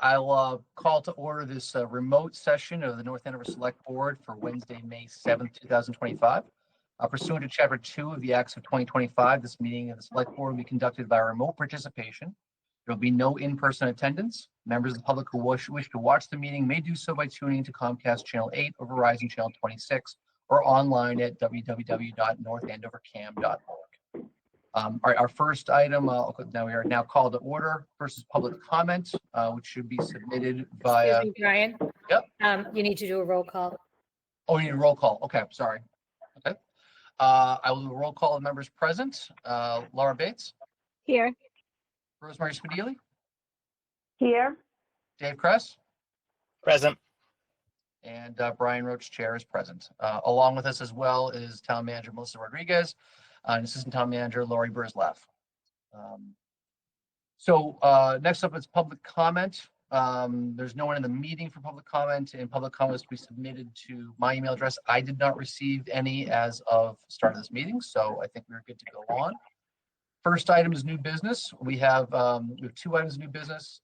I'll call to order this remote session of the North Andover Select Board for Wednesday, May 7th, 2025. Pursuant to Chapter 2 of the Acts of 2025, this meeting of the Select Board will be conducted by remote participation. There will be no in-person attendance. Members of the public who wish to watch the meeting may do so by tuning to Comcast Channel 8 or Verizon Channel 26 or online at www.northandovercam.org. All right, our first item, now we are now called to order. First is public comment, which should be submitted via. Excuse me, Brian. Yep. You need to do a roll call. Oh, you need a roll call. Okay, sorry. Okay. I will do a roll call of members present. Laura Bates. Here. Rosemary Spadili. Here. Dave Kress. Present. And Brian Roach, chair, is present. Along with us as well is Town Manager Melissa Rodriguez and Assistant Town Manager Lori Burzlaff. Next up is public comment. There's no one in the meeting for public comment, and public comments to be submitted to my email address. I did not receive any as of the start of this meeting, so I think we're good to go on. First item is new business. We have two items of new business.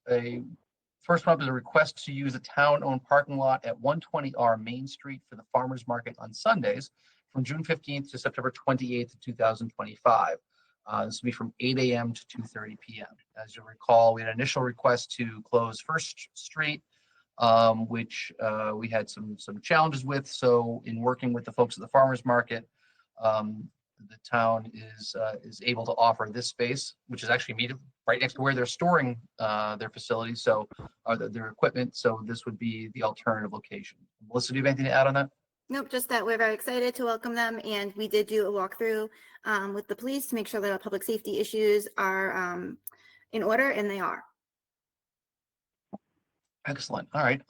First one is a request to use a town-owned parking lot at 120R Main Street for the farmers market on Sundays from June 15th to September 28th, 2025. This will be from 8 a.m. to 2:30 p.m. As you'll recall, we had an initial request to close First Street, which we had some challenges with. So in working with the folks at the farmers market, the town is able to offer this space, which is actually immediately right next to where they're storing their facilities, their equipment. So this would be the alternative location. Melissa, do you have anything to add on that? Nope, just that we're very excited to welcome them, and we did do a walkthrough with the police to make sure that our public safety issues are in order, and they are. Excellent. All right.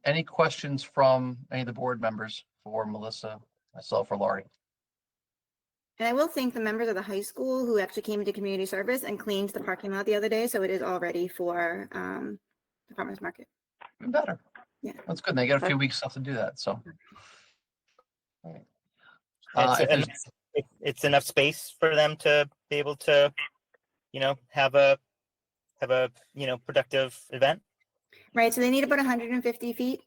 Any questions from any of the board members for Melissa, myself, or Laurie? And I will thank the members of the high school who actually came into community service and cleaned the parking lot the other day, so it is all ready for the farmers market. Even better. Yeah, that's good. They got a few weeks left to do that. So. All right. It's enough space for them to be able to, have a productive event. Right. So they need about 150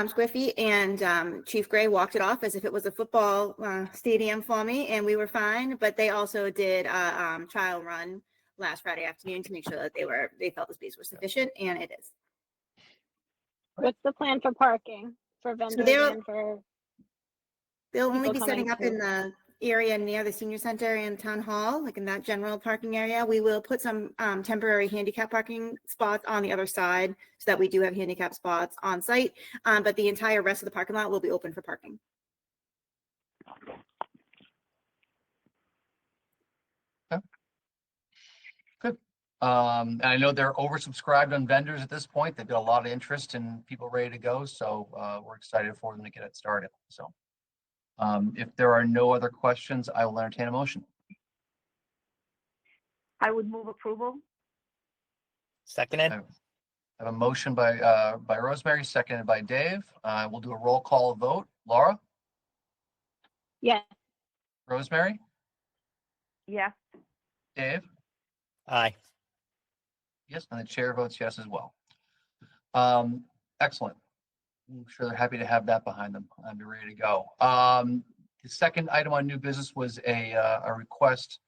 square feet, and Chief Gray walked it off as if it was a football stadium for me, and we were fine. But they also did a trial run last Friday afternoon to make sure that they felt the space was sufficient, and it is. What's the plan for parking for vendors and for? They'll only be setting up in the area near the senior center and town hall, like in that general parking area. We will put some temporary handicap parking spots on the other side so that we do have handicap spots on site. But the entire rest of the parking lot will be open for parking. Okay. Good. And I know they're oversubscribed on vendors at this point. They've got a lot of interest and people ready to go. So we're excited for them to get it started. So. If there are no other questions, I will entertain a motion. I would move approval. Seconded. I have a motion by Rosemary, seconded by Dave. We'll do a roll call vote. Laura? Yes. Rosemary? Yes. Dave? Aye. Yes, and the chair votes yes as well. Excellent. I'm sure they're happy to have that behind them and be ready to go. The second item on new business was a request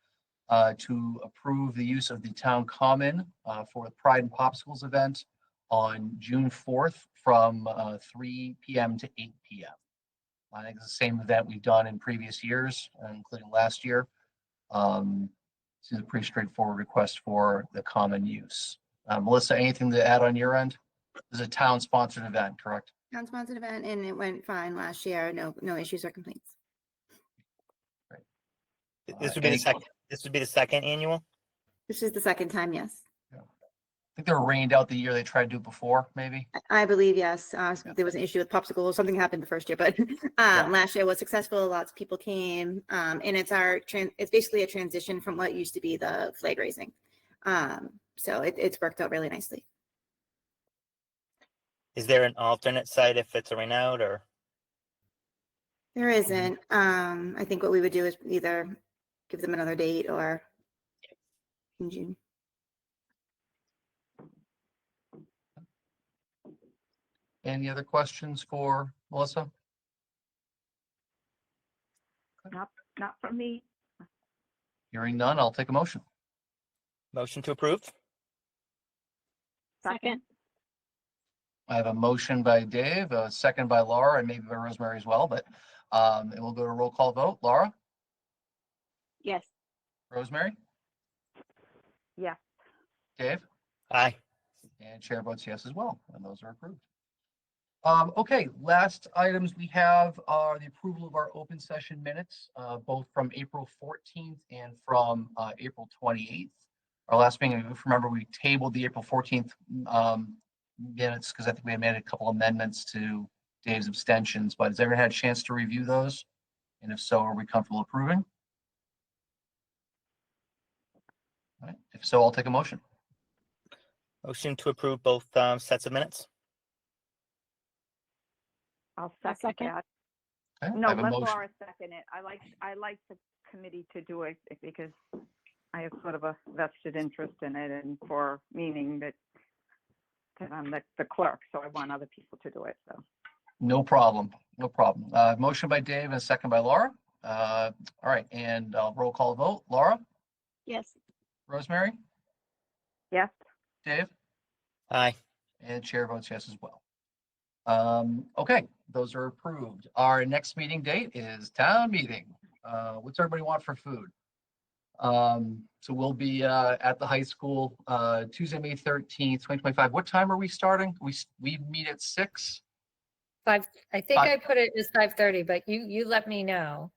to approve the use of the town common for the Pride and Popsicles event on June 4th from 3 p.m. to 8 p.m. I think it's the same event we've done in previous years, including last year. This is a pretty straightforward request for the common use. Melissa, anything to add on your end? This is a town-sponsored event, correct? Town-sponsored event, and it went fine last year. No issues or complaints. Great. This would be the second. This would be the second annual. This is the second time, yes. Yeah. I think they were rained out the year they tried to do it before, maybe. I believe yes. There was an issue with Popsicles. Something happened the first year, but last year was successful. Lots of people came, and it's basically a transition from what used to be the flag raising. So it's worked out really nicely. Is there an alternate site if it's a rain out, or? There isn't. I think what we would do is either give them another date or in June. Any other questions for Melissa? Not from me. Hearing none, I'll take a motion. Motion to approve? Second. I have a motion by Dave, a second by Laura, and maybe by Rosemary as well, but and we'll go to roll call vote. Laura, Yes. Rosemary, Yes. Dave, Aye. and chair votes yes as well, and those are approved. Okay, last items we have are the approval of our open session minutes, both from April 14th and from April 28th. Our last meeting, if you remember, we tabled the April 14th minutes because I think we had made a couple amendments to Dave's abstentions, but has everyone had a chance to review those? And if so, are we comfortable approving? All right, if so, I'll take a motion. Motion to approve both sets of minutes? I'll I'll second second. that. Okay, I No, have a let motion. Laura second it. I like the committee to do it because I have sort of a vested interest in it and for meaning that I'm the clerk, so I want other people to do it, so. No problem, no problem. Motion by Dave and a second by Laura. All right, and roll call vote. Laura, Yes. Rosemary, Yes, Dave, Aye. and chair votes yes as well. Okay, those are approved. Our next meeting date is town meeting. What's everybody want for food? So we'll be at the high school Tuesday, May 13th, 2025. What time are we starting? We meet at 6. 5, I think Five. I put it as 5:30, but you let me know.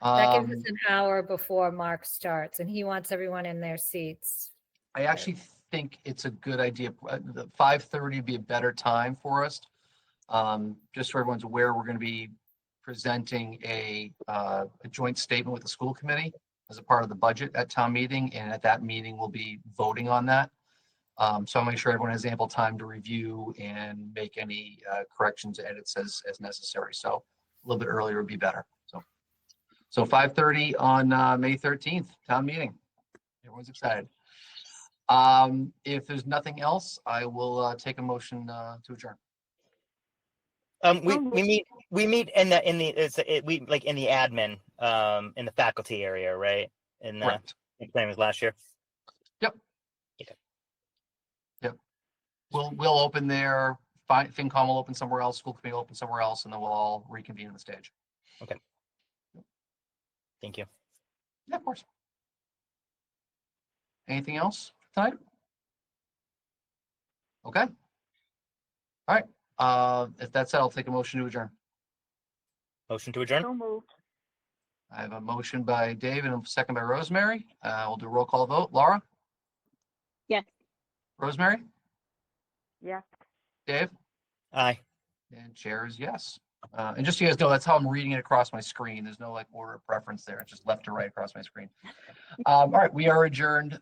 That gives us an hour before Mark starts, and he wants everyone in their seats. I actually think it's a good idea. The 5:30 would be a better time for us. Just so everyone's aware, we're going to be presenting a joint statement with the school committee as a part of the budget at town meeting, and at that meeting, we'll be voting on that. So I'll make sure everyone has ample time to review and make any corrections, edits as necessary. So a little bit earlier would be better. So 5:30 on May 13th, town meeting. Everyone's excited. If there's nothing else, I will take a motion to adjourn. We meet in the admin, in the faculty area, right? In the Correct. same as last year. We'll open there. FinCom will open somewhere else. School committee will open somewhere else, and then we'll all reconvene on the stage. Thank you. Yeah, of course. Anything else tonight? Okay. All right. If that's it, I'll take a motion to adjourn. Motion to adjourn? so moved. I have a motion by Dave and a second by Rosemary. We'll do a roll call vote. Laura? Yes. Rosemary? Yes. Dave? Aye. And chair is yes. And just so you guys know, that's how I'm reading it across my screen. There's no like order of preference there. It's just left to right across my screen. All right, we are adjourned.